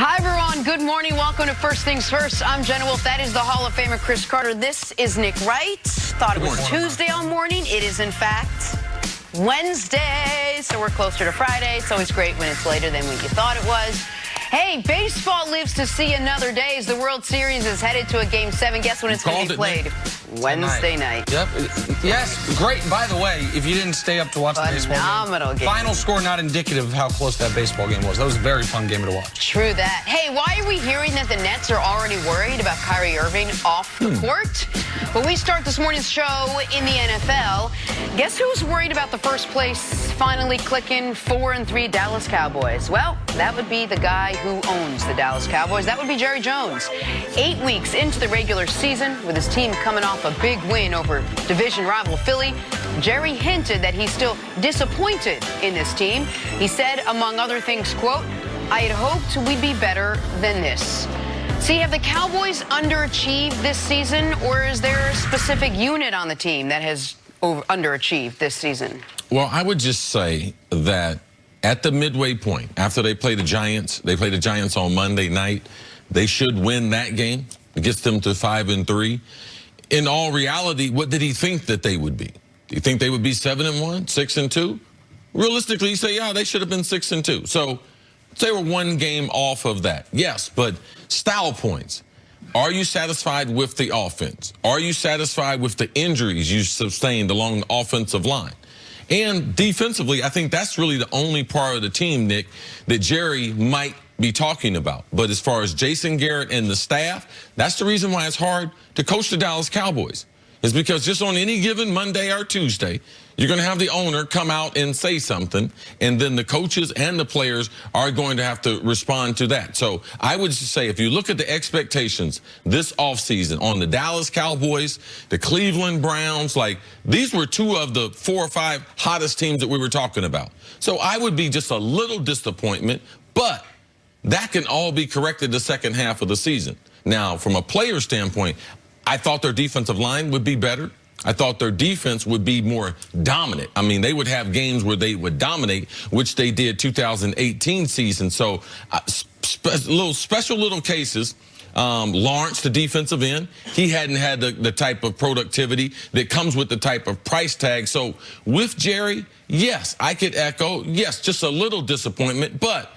Hi, everyone. Good morning. Welcome to First Things First. I'm Jenna Wolf. That is the Hall of Famer, Cris Carter. This is Nick Wright. Thought it was Tuesday all morning. It is, in fact, Wednesday. So we're closer to Friday. It's always great when it's later than what you thought it was. Hey, baseball lives to see another day as the World Series is headed to a Game 7. Guess when it's going to be played? Wednesday night. Yep. Yes, great. By the way, if you didn't stay up to watch the baseball game. Final score not indicative of how close that baseball game was. That was a very fun game to watch. True that. Hey, why are we hearing that the Nets are already worried about Kyrie Irving off the court? Well, we start this morning's show in the NFL. Guess who's worried about the first place finally clicking 4-3 Dallas Cowboys? Well, that would be the guy who owns the Dallas Cowboys. That would be Jerry Jones. 8 weeks into the regular season, with his team coming off a big win over division rival Philly, Jerry hinted that he's still disappointed in this team. He said, among other things, quote, "I had hoped we'd be better than this." See, have the Cowboys underachieved this season, or is there a specific unit on the team that has underachieved this season? Well, I would just say that at the midway point, after they play the Giants on Monday night, they should win that game. It gets them to 5-3. In all reality, what did he think that they would be? Do you think they would be 7-1, 6-2? Realistically, you say, yeah, they should have been 6-2. So they were one game off of that. Yes, but style points. Are you satisfied with the offense? Are you satisfied with the injuries you sustained along the offensive line? And defensively, I think that's really the only part of the team, Nick, that Jerry might be talking about. But as far as Jason Garrett and the staff, that's the reason why it's hard to coach the Dallas Cowboys. Is because just on any given Monday or Tuesday, you're going to have the owner come out and say something, and then the coaches and the players are going to have to respond to that. So I would just say, if you look at the expectations this offseason on the Dallas Cowboys, the Cleveland Browns, like these were two of the 4 or 5 hottest teams that we were talking about. So I would be just a little disappointment, but that can all be corrected the second half of the season. Now, from a player standpoint, I thought their defensive line would be better. I thought their defense would be more dominant. I mean, they would have games where they would dominate, which they did 2018 season. So special little cases. Lawrence, the defensive end, he hadn't had the type of productivity that comes with the type of price tag. So with Jerry, yes, I could echo, yes, just a little disappointment, but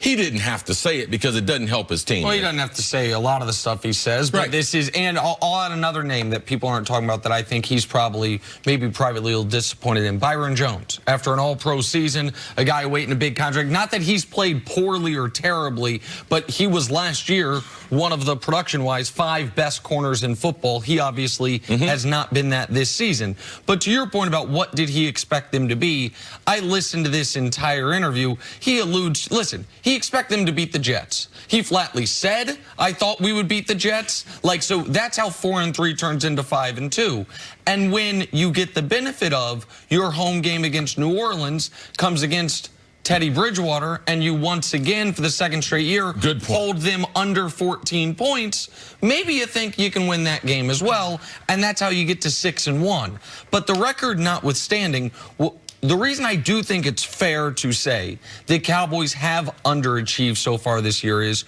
he didn't have to say it because it doesn't help his team. Well, he doesn't have to say a lot of the stuff he says, but this is, and I'll add another name that people aren't talking about that I think he's probably, maybe privately a little disappointed in. Byron Jones, after an all-pro season, a guy waiting a big contract. Not that he's played poorly or terribly, but he was last year one of the production-wise 5 best corners in football. He obviously has not been that this season. But to your point about what did he expect them to be, I listened to this entire interview. He alludes, listen, he expected them to beat the Jets. He flatly said, I thought we would beat the Jets. Like, so that's how 4-3 turns into 5-2. And when you get the benefit of your home game against New Orleans comes against Teddy Bridgewater, and you once again, for the second straight year, hold them under 14 points, maybe you think you can win that game as well, and that's how you get to 6-1. But the record notwithstanding, the reason I do think it's fair to say the Cowboys have underachieved so far this year is,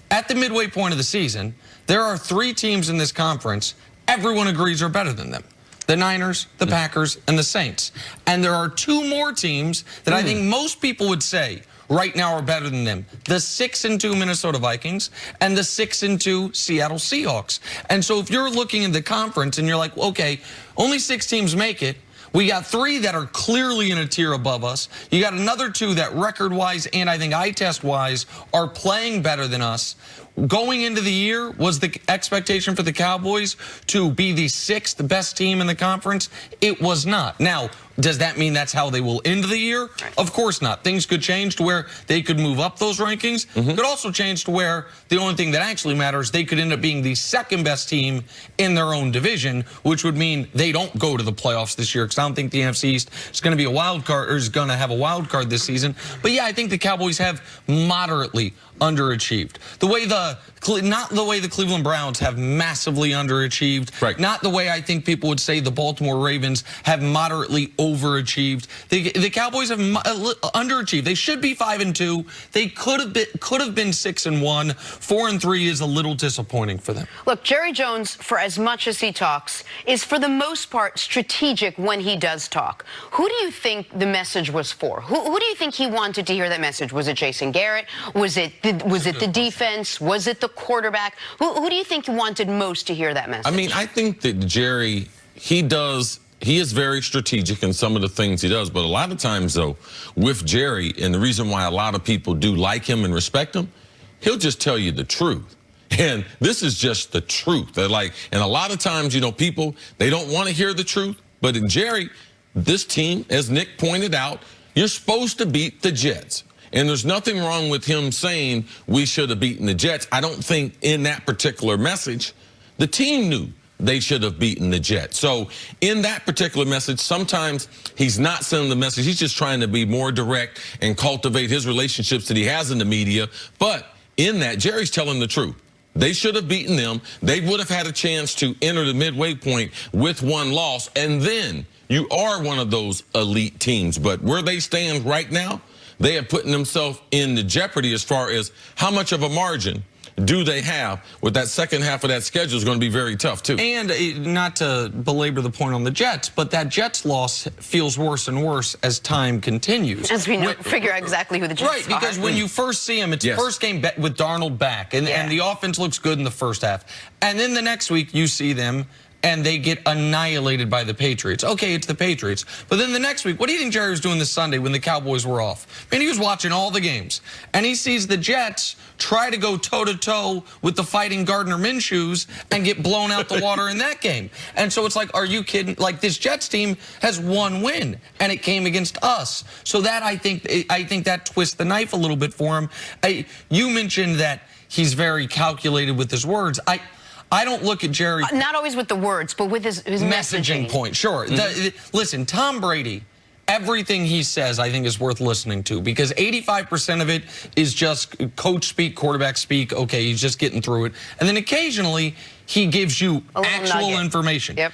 at the midway point of the season, there are 3 teams in this conference everyone agrees are better than them. The Niners, the Packers, and the Saints. And there are 2 more teams that I think most people would say right now are better than them. The 6-2 Minnesota Vikings and the 6-2 Seattle Seahawks. And so if you're looking at the conference and you're like, okay, only 6 teams make it, we got 3 that are clearly in a tier above us. You got another 2 that record-wise and I think eye test-wise are playing better than us. Going into the year, was the expectation for the Cowboys to be the 6th best team in the conference? It was not. Now, does that mean that's how they will end the year? Of course not. Things could change to where they could move up those rankings. Could also change to where the only thing that actually matters, they could end up being the 2nd best team in their own division, which would mean they don't go to the playoffs this year, because I don't think the NFC East is going to be a wild card, or is going to have a wild card this season. But yeah, I think the Cowboys have moderately underachieved. The way the not the way the Cleveland Browns have massively underachieved. Right. Not the way I think people would say the Baltimore Ravens have moderately overachieved. The Cowboys have underachieved. They should be 5-2. They could have been 6-1. 4-3 is a little disappointing for them. Look, Jerry Jones, for as much as he talks, is for the most part strategic when he does talk. Who do you think the message was for? Who do you think he wanted to hear that message? Was it Jason Garrett? Was it the defense? Was it the quarterback? Who do you think he wanted most to hear that message? I mean, I think that Jerry, he is very strategic in some of the things he does, but a lot of times, though, with Jerry, and the reason why a lot of people do like him and respect him, he'll just tell you the truth. And this is just the truth. And a lot of times, people, they don't want to hear the truth. But in Jerry, this team, as Nick pointed out, you're supposed to beat the Jets. And there's nothing wrong with him saying we should have beaten the Jets. I don't think in that particular message, the team knew they should have beaten the Jets. So in that particular message, sometimes he's not sending the message. He's just trying to be more direct and cultivate his relationships that he has in the media. But in that, Jerry's telling the truth. They should have beaten them. They would have had a chance to enter the midway point with one loss. And then you are one of those elite teams. But where they stand right now, they have put themselves into jeopardy as far as how much of a margin do they have with that second half of that schedule is going to be very tough, too. And not to belabor the point on the Jets, but that Jets loss feels worse and worse as time continues. As we know, figure out exactly who the Jets are. Right, because when you first see them, it's first game with Darnold back, and the offense looks good in the first half. And then the next week you see them, and they get annihilated by the Patriots. Okay, it's the Patriots. But then the next week, what do you think Jerry was doing this Sunday when the Cowboys were off? I mean, he was watching all the games. And he sees the Jets try to go toe-to-toe with the fighting Gardner Minshews and get blown out the water in that game. And so it's like, are you kidding? Like, this Jets team has one win, and it came against us. So that, I think that twists the knife a little bit for him. You mentioned that he's very calculated with his words. I don't look at Jerry. Not always with the words, but with his messaging point. Sure. Listen, Tom Brady, everything he says, I think, is worth listening to because 85% of it is just coach speak, quarterback speak. Okay, he's just getting through it. And then occasionally he gives you actual information. Yep.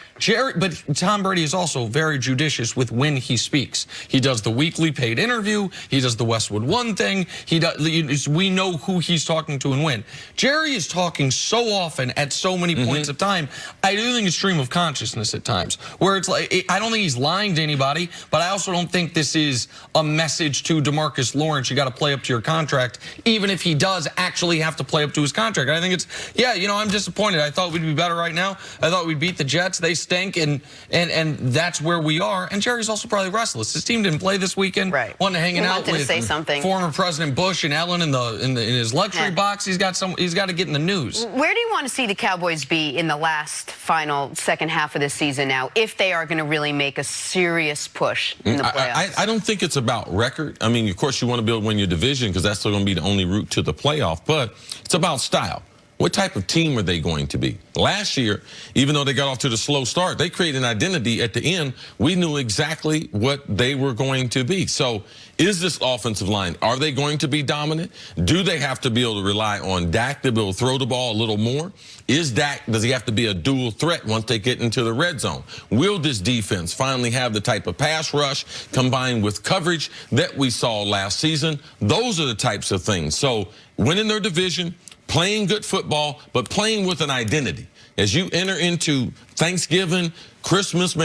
But Tom Brady is also very judicious with when he speaks. He does the weekly paid interview. He does the Westwood One thing. We know who he's talking to and when. Jerry is talking so often at so many points of time. I do think it's stream of consciousness at times, where it's like, I don't think he's lying to anybody, but I also don't think this is a message to DeMarcus Lawrence. You got to play up to your contract, even if he does actually have to play up to his contract. I think it's, I'm disappointed. I thought we'd be better right now. I thought we'd beat the Jets. They stink, and that's where we are. And Jerry's also probably restless. His team didn't play this weekend. Right. Wanted hanging out with former President Bush and Ellen in his luxury box. He's got to get in the news. Where do you want to see the Cowboys be in the final second half of the season now, if they are going to really make a serious push in the playoffs? I don't think it's about record. I mean, of course, you want to be able to win your division because that's still going to be the only route to the playoff. But it's about style. What type of team are they going to be? Last year, even though they got off to the slow start, they created an identity at the end. We knew exactly what they were going to be. So is this offensive line, are they going to be dominant? Do they have to be able to rely on Dak to be able to throw the ball a little more? Does he have to be a dual threat once they get into the red zone? Will this defense finally have the type of pass rush combined with coverage that we saw last season? Those are the types of things. So winning their division, playing good football, but playing with an identity. As you enter into Thanksgiving, Christmas,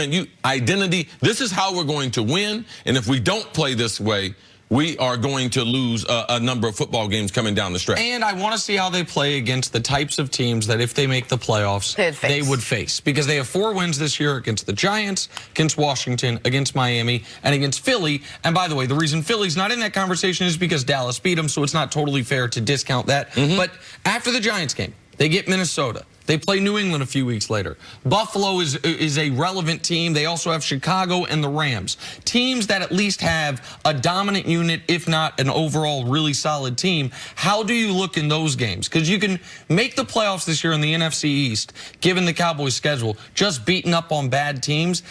identity, this is how we're going to win. And if we don't play this way, we are going to lose a number of football games coming down the stretch. And I want to see how they play against the types of teams that if they make the playoffs, they would face. Because they have 4 wins this year against the Giants, against Washington, against Miami, and against Philly. And by the way, the reason Philly's not in that conversation is because Dallas beat them, so it's not totally fair to discount that. But after the Giants game, they get Minnesota. They play New England a few weeks later. Buffalo is a relevant team. They also have Chicago and the Rams. Teams that at least have a dominant unit, if not an overall really solid team. How do you look in those games? Because you can make the playoffs this year in the NFC East, given the Cowboys' schedule, just beating up on bad teams.